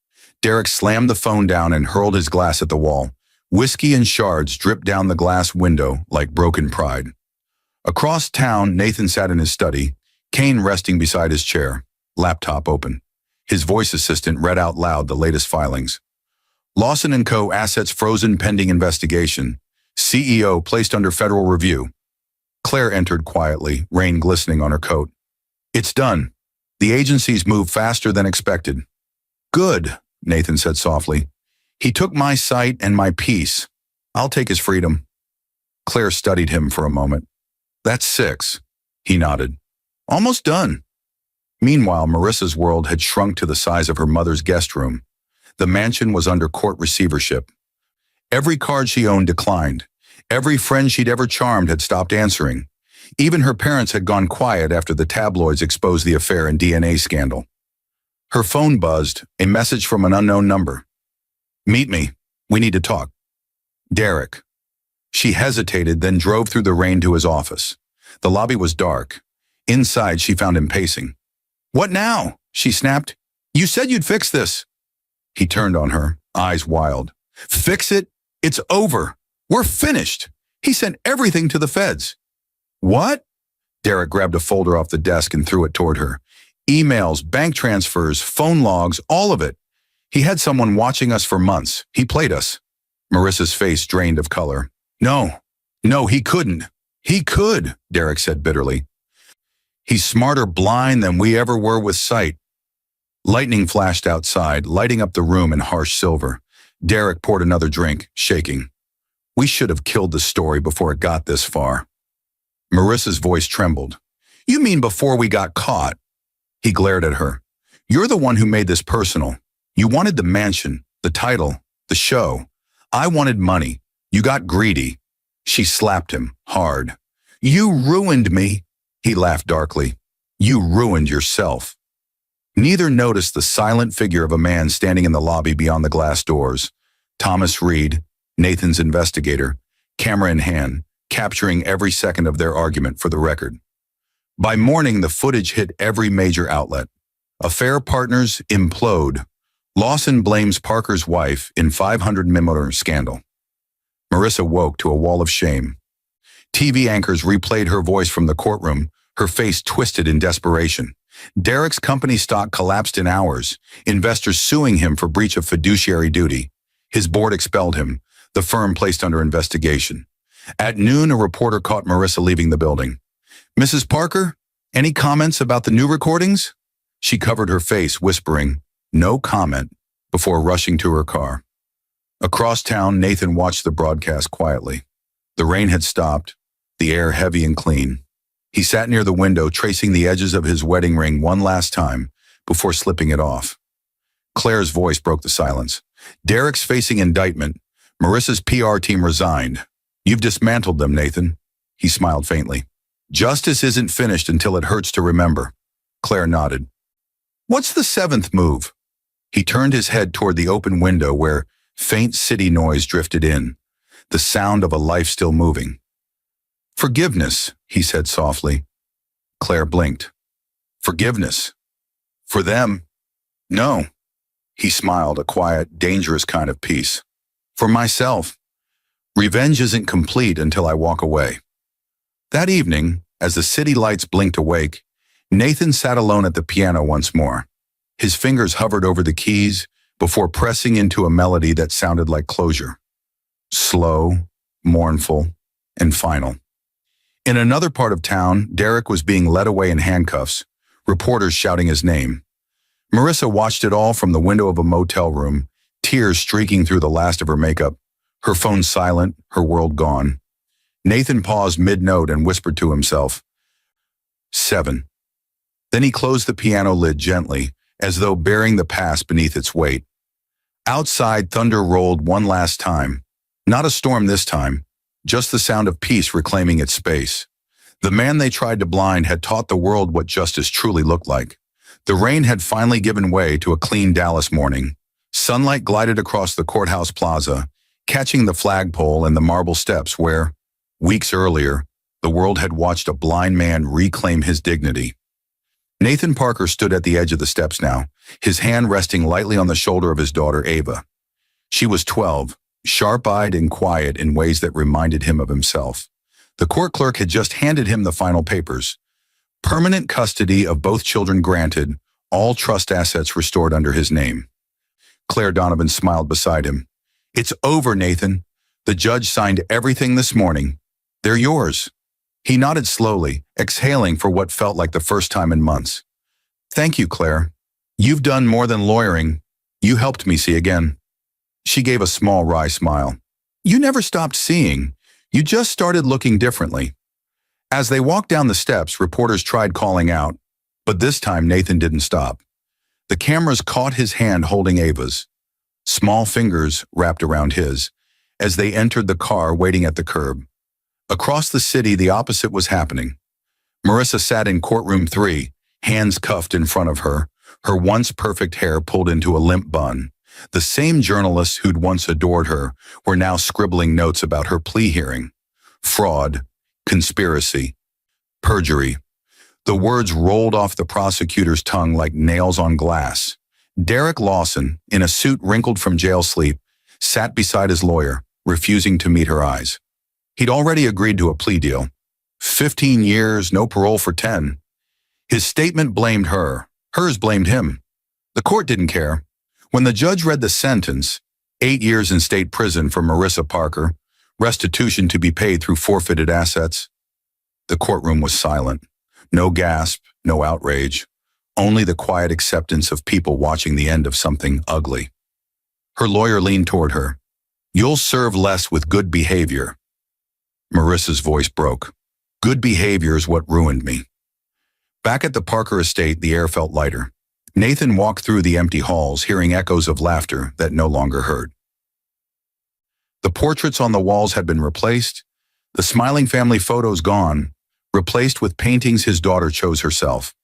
Derek slammed the phone down and hurled his glass at the wall. Whiskey and shards dripped down the glass window like broken pride. Across town, Nathan sat in his study, Kane resting beside his chair, laptop open. His voice assistant read out loud the latest filings. Lawson & Co. assets frozen pending investigation. CEO placed under federal review. Claire entered quietly, rain glistening on her coat. "It's done. The agencies moved faster than expected." "Good," Nathan said softly. "He took my sight and my peace. I'll take his freedom." Claire studied him for a moment. "That's 6. He nodded. "Almost done." Meanwhile, Marissa's world had shrunk to the size of her mother's guest room. The mansion was under court receivership. Every card she owned declined. Every friend she'd ever charmed had stopped answering. Even her parents had gone quiet after the tabloids exposed the affair and DNA scandal. Her phone buzzed, a message from an unknown number. "Meet me. We need to talk." Derek. She hesitated, then drove through the rain to his office. The lobby was dark. Inside, she found him pacing. "What now?" she snapped. "You said you'd fix this." He turned on her, eyes wild. "Fix it? It's over. We're finished. He sent everything to the feds." "What?" Derek grabbed a folder off the desk and threw it toward her. Emails, bank transfers, phone logs, all of it. He had someone watching us for months. He played us. Marissa's face drained of color. No, he couldn't. He could," Derek said bitterly. "He's smarter blind than we ever were with sight." Lightning flashed outside, lighting up the room in harsh silver. Derek poured another drink, shaking. "We should have killed the story before it got this far." Marissa's voice trembled. "You mean before we got caught?" He glared at her. "You're the one who made this personal. You wanted the mansion, the title, the show. I wanted money. You got greedy." She slapped him, hard. "You ruined me." He laughed darkly. "You ruined yourself." Neither noticed the silent figure of a man standing in the lobby beyond the glass doors. Thomas Reed, Nathan's investigator, camera in hand, capturing every second of their argument for the record. By morning, the footage hit every major outlet. Affair partners implode. Lawson blames Parker's wife in 500 millimeter scandal. Marissa woke to a wall of shame. TV anchors replayed her voice from the courtroom, her face twisted in desperation. Derek's company stock collapsed in hours, investors suing him for breach of fiduciary duty. His board expelled him, the firm placed under investigation. At noon, a reporter caught Marissa leaving the building. "Mrs. Parker, any comments about the new recordings?" She covered her face, whispering, "No comment," before rushing to her car. Across town, Nathan watched the broadcast quietly. The rain had stopped, the air heavy and clean. He sat near the window, tracing the edges of his wedding ring one last time before slipping it off. Claire's voice broke the silence. "Derek's facing indictment. Marissa's PR team resigned. You've dismantled them, Nathan." He smiled faintly. "Justice isn't finished until it hurts to remember." Claire nodded. "What's the 7th move?" He turned his head toward the open window where faint city noise drifted in, the sound of a life still moving. "Forgiveness," he said softly. Claire blinked. "Forgiveness? For them? No." He smiled, a quiet, dangerous kind of peace. "For myself. Revenge isn't complete until I walk away." That evening, as the city lights blinked awake, Nathan sat alone at the piano once more. His fingers hovered over the keys before pressing into a melody that sounded like closure. Slow, mournful, and final. In another part of town, Derek was being led away in handcuffs, reporters shouting his name. Marissa watched it all from the window of a motel room, tears streaking through the last of her makeup, her phone silent, her world gone. Nathan paused mid-note and whispered to himself, 7. Then he closed the piano lid gently, as though bearing the past beneath its weight. Outside, thunder rolled one last time. Not a storm this time, just the sound of peace reclaiming its space. The man they tried to blind had taught the world what justice truly looked like. The rain had finally given way to a clean Dallas morning. Sunlight glided across the courthouse plaza, catching the flagpole and the marble steps where, weeks earlier, the world had watched a blind man reclaim his dignity. Nathan Parker stood at the edge of the steps now, his hand resting lightly on the shoulder of his daughter Ava. She was 12, sharp-eyed and quiet in ways that reminded him of himself. The court clerk had just handed him the final papers. Permanent custody of both children granted, all trust assets restored under his name. Claire Donovan smiled beside him. "It's over, Nathan. The judge signed everything this morning. They're yours." He nodded slowly, exhaling for what felt like the first time in months. "Thank you, Claire. You've done more than lawyering. You helped me see again." She gave a small wry smile. "You never stopped seeing. You just started looking differently." As they walked down the steps, reporters tried calling out, but this time Nathan didn't stop. The cameras caught his hand holding Ava's. Small fingers wrapped around his, as they entered the car waiting at the curb. Across the city, the opposite was happening. Marissa sat in courtroom 3, hands cuffed in front of her, her once perfect hair pulled into a limp bun. The same journalists who'd once adored her were now scribbling notes about her plea hearing. Fraud, conspiracy, perjury. The words rolled off the prosecutor's tongue like nails on glass. Derek Lawson, in a suit wrinkled from jail sleep, sat beside his lawyer, refusing to meet her eyes. He'd already agreed to a plea deal. 15 years, no parole for 10. His statement blamed her. Hers blamed him. The court didn't care. When the judge read the sentence, 8 years in state prison for Marissa Parker, restitution to be paid through forfeited assets, the courtroom was silent. No gasp, no outrage, only the quiet acceptance of people watching the end of something ugly. Her lawyer leaned toward her. "You'll serve less with good behavior." Marissa's voice broke. "Good behavior is what ruined me." Back at the Parker estate, the air felt lighter. Nathan walked through the empty halls, hearing echoes of laughter that no longer hurt. The portraits on the walls had been replaced, the smiling family photos gone, replaced with paintings his daughter chose herself.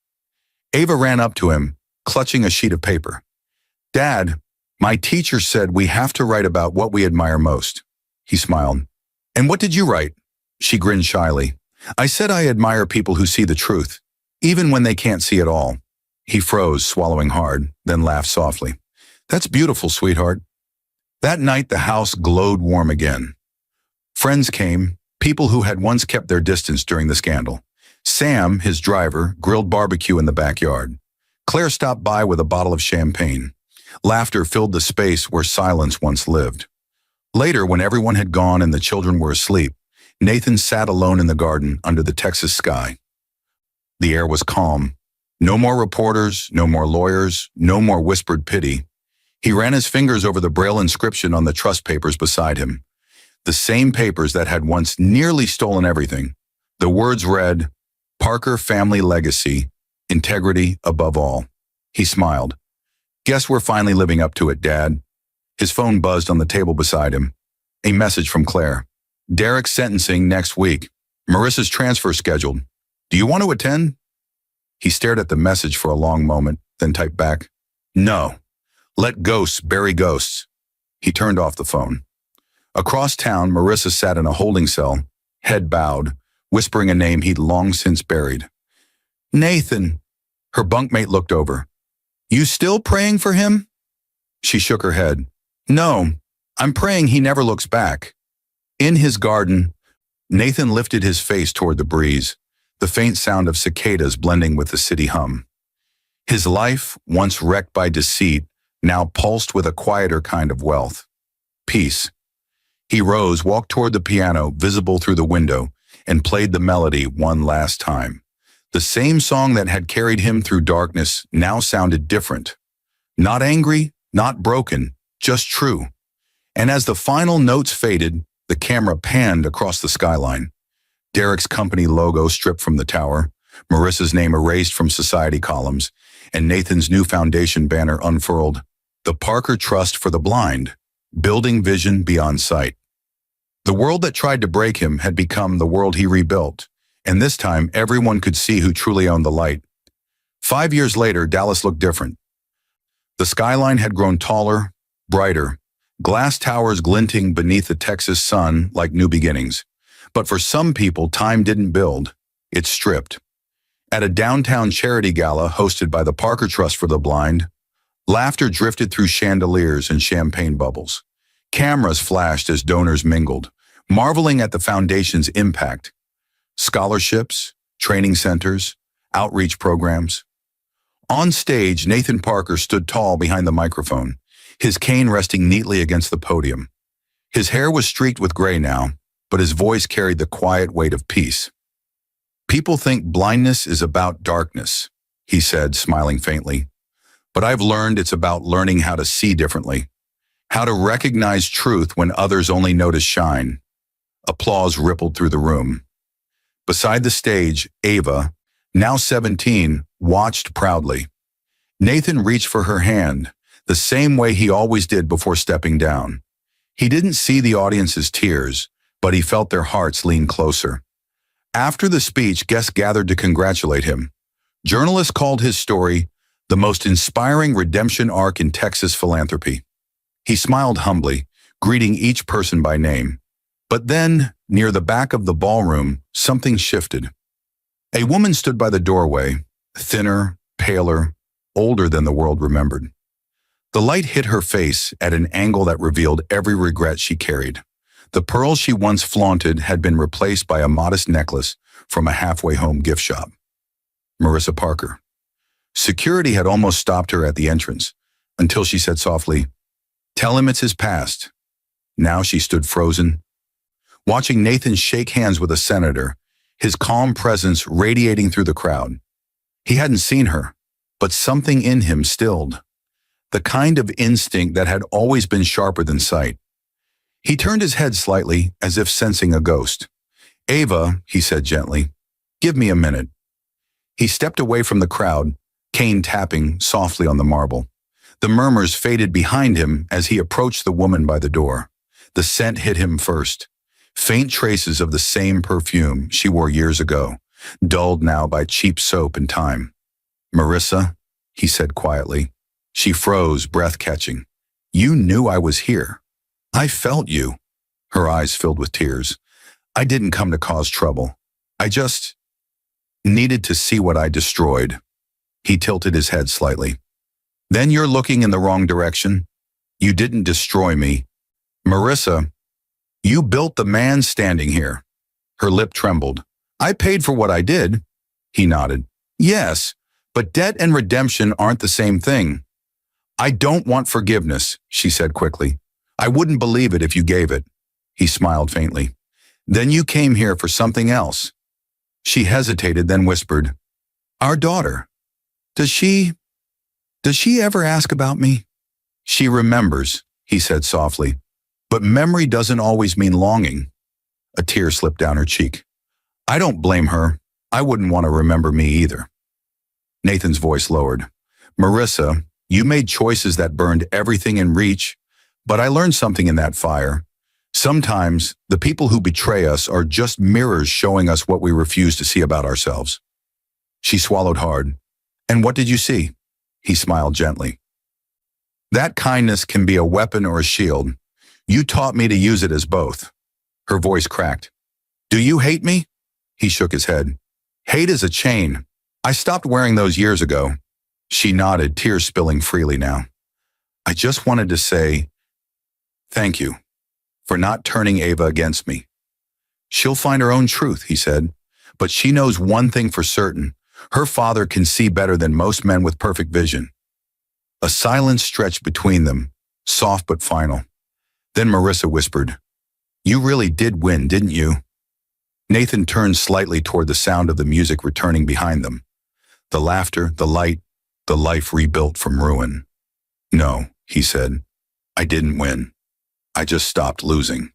Ava ran up to him, clutching a sheet of paper. "Dad, my teacher said we have to write about what we admire most." He smiled. "And what did you write?" She grinned shyly. "I said I admire people who see the truth, even when they can't see it all." He froze, swallowing hard, then laughed softly. "That's beautiful, sweetheart." That night, the house glowed warm again. Friends came, people who had once kept their distance during the scandal. Sam, his driver, grilled barbecue in the backyard. Claire stopped by with a bottle of champagne. Laughter filled the space where silence once lived. Later, when everyone had gone and the children were asleep, Nathan sat alone in the garden under the Texas sky. The air was calm. No more reporters, no more lawyers, no more whispered pity. He ran his fingers over the Braille inscription on the trust papers beside him. The same papers that had once nearly stolen everything. The words read, "Parker Family Legacy, Integrity Above All." He smiled. "Guess we're finally living up to it, Dad." His phone buzzed on the table beside him. A message from Claire. "Derek's sentencing next week. Marissa's transfer scheduled. Do you want to attend?" He stared at the message for a long moment, then typed back, "No. Let ghosts bury ghosts." He turned off the phone. Across town, Marissa sat in a holding cell, head bowed, whispering a name he'd long since buried. "Nathan." Her bunkmate looked over. "You still praying for him?" She shook her head. "No, I'm praying he never looks back." In his garden, Nathan lifted his face toward the breeze, the faint sound of cicadas blending with the city hum. His life, once wrecked by deceit, now pulsed with a quieter kind of wealth. Peace. He rose, walked toward the piano, visible through the window, and played the melody one last time. The same song that had carried him through darkness now sounded different. Not angry, not broken, just true. And as the final notes faded, the camera panned across the skyline. Derek's company logo stripped from the tower, Marissa's name erased from society columns, and Nathan's new foundation banner unfurled. The Parker Trust for the Blind, building vision beyond sight. The world that tried to break him had become the world he rebuilt, and this time everyone could see who truly owned the light. 5 years later, Dallas looked different. The skyline had grown taller, brighter, glass towers glinting beneath the Texas sun like new beginnings. But for some people, time didn't build, it stripped. At a downtown charity gala hosted by the Parker Trust for the Blind, laughter drifted through chandeliers and champagne bubbles. Cameras flashed as donors mingled, marveling at the foundation's impact. Scholarships, training centers, outreach programs. On stage, Nathan Parker stood tall behind the microphone, his cane resting neatly against the podium. His hair was streaked with gray now, but his voice carried the quiet weight of peace. "People think blindness is about darkness," he said, smiling faintly. "But I've learned it's about learning how to see differently, how to recognize truth when others only notice shine." Applause rippled through the room. Beside the stage, Ava, now 17, watched proudly. Nathan reached for her hand, the same way he always did before stepping down. He didn't see the audience's tears, but he felt their hearts lean closer. After the speech, guests gathered to congratulate him. Journalists called his story the most inspiring redemption arc in Texas philanthropy. He smiled humbly, greeting each person by name. But then, near the back of the ballroom, something shifted. A woman stood by the doorway, thinner, paler, older than the world remembered. The light hit her face at an angle that revealed every regret she carried. The pearls she once flaunted had been replaced by a modest necklace from a halfway home gift shop. Marissa Parker. Security had almost stopped her at the entrance, until she said softly, "Tell him it's his past." Now she stood frozen, watching Nathan shake hands with a senator, his calm presence radiating through the crowd. He hadn't seen her, but something in him stilled, the kind of instinct that had always been sharper than sight. He turned his head slightly, as if sensing a ghost. "Ava," he said gently, "give me a minute." He stepped away from the crowd, cane tapping softly on the marble. The murmurs faded behind him as he approached the woman by the door. The scent hit him first. Faint traces of the same perfume she wore years ago, dulled now by cheap soap and time. "Marissa," he said quietly. She froze, breath catching. "You knew I was here. I felt you." Her eyes filled with tears. "I didn't come to cause trouble. I just needed to see what I destroyed." He tilted his head slightly. "Then you're looking in the wrong direction. You didn't destroy me. Marissa, you built the man standing here." Her lip trembled. "I paid for what I did." He nodded. "Yes, but debt and redemption aren't the same thing." "I don't want forgiveness," she said quickly. "I wouldn't believe it if you gave it." He smiled faintly. "Then you came here for something else." She hesitated, then whispered, "Our daughter. Does she ever ask about me?" "She remembers," he said softly. "But memory doesn't always mean longing." A tear slipped down her cheek. "I don't blame her. I wouldn't want to remember me either." Nathan's voice lowered. "Marissa, you made choices that burned everything in reach, but I learned something in that fire. Sometimes the people who betray us are just mirrors showing us what we refuse to see about ourselves." She swallowed hard. "And what did you see?" He smiled gently. "That kindness can be a weapon or a shield. You taught me to use it as both." Her voice cracked. "Do you hate me?" He shook his head. "Hate is a chain. I stopped wearing those years ago." She nodded, tears spilling freely now. "I just wanted to say thank you for not turning Ava against me." "She'll find her own truth," he said. "But she knows one thing for certain. Her father can see better than most men with perfect vision." A silence stretched between them, soft but final. Then Marissa whispered, "You really did win, didn't you?" Nathan turned slightly toward the sound of the music returning behind them. The laughter, the light, the life rebuilt from ruin. "No," he said, "I didn't win. I just stopped losing."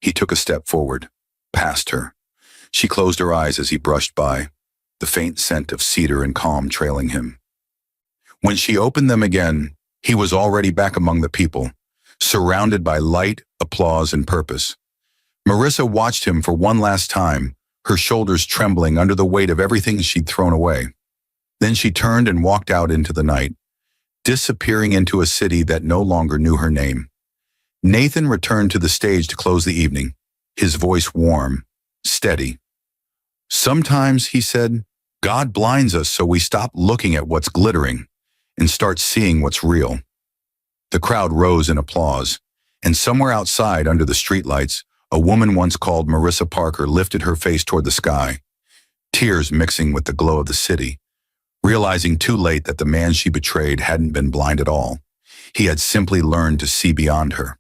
He took a step forward, past her. She closed her eyes as he brushed by, the faint scent of cedar and calm trailing him. When she opened them again, he was already back among the people, surrounded by light, applause, and purpose. Marissa watched him for one last time, her shoulders trembling under the weight of everything she'd thrown away. Then she turned and walked out into the night, disappearing into a city that no longer knew her name. Nathan returned to the stage to close the evening, his voice warm, steady. Sometimes, he said, God blinds us so we stop looking at what's glittering and start seeing what's real. The crowd rose in applause, and somewhere outside under the streetlights, a woman once called Marissa Parker lifted her face toward the sky, tears mixing with the glow of the city, realizing too late that the man she betrayed hadn't been blind at all. He had simply learned to see beyond her.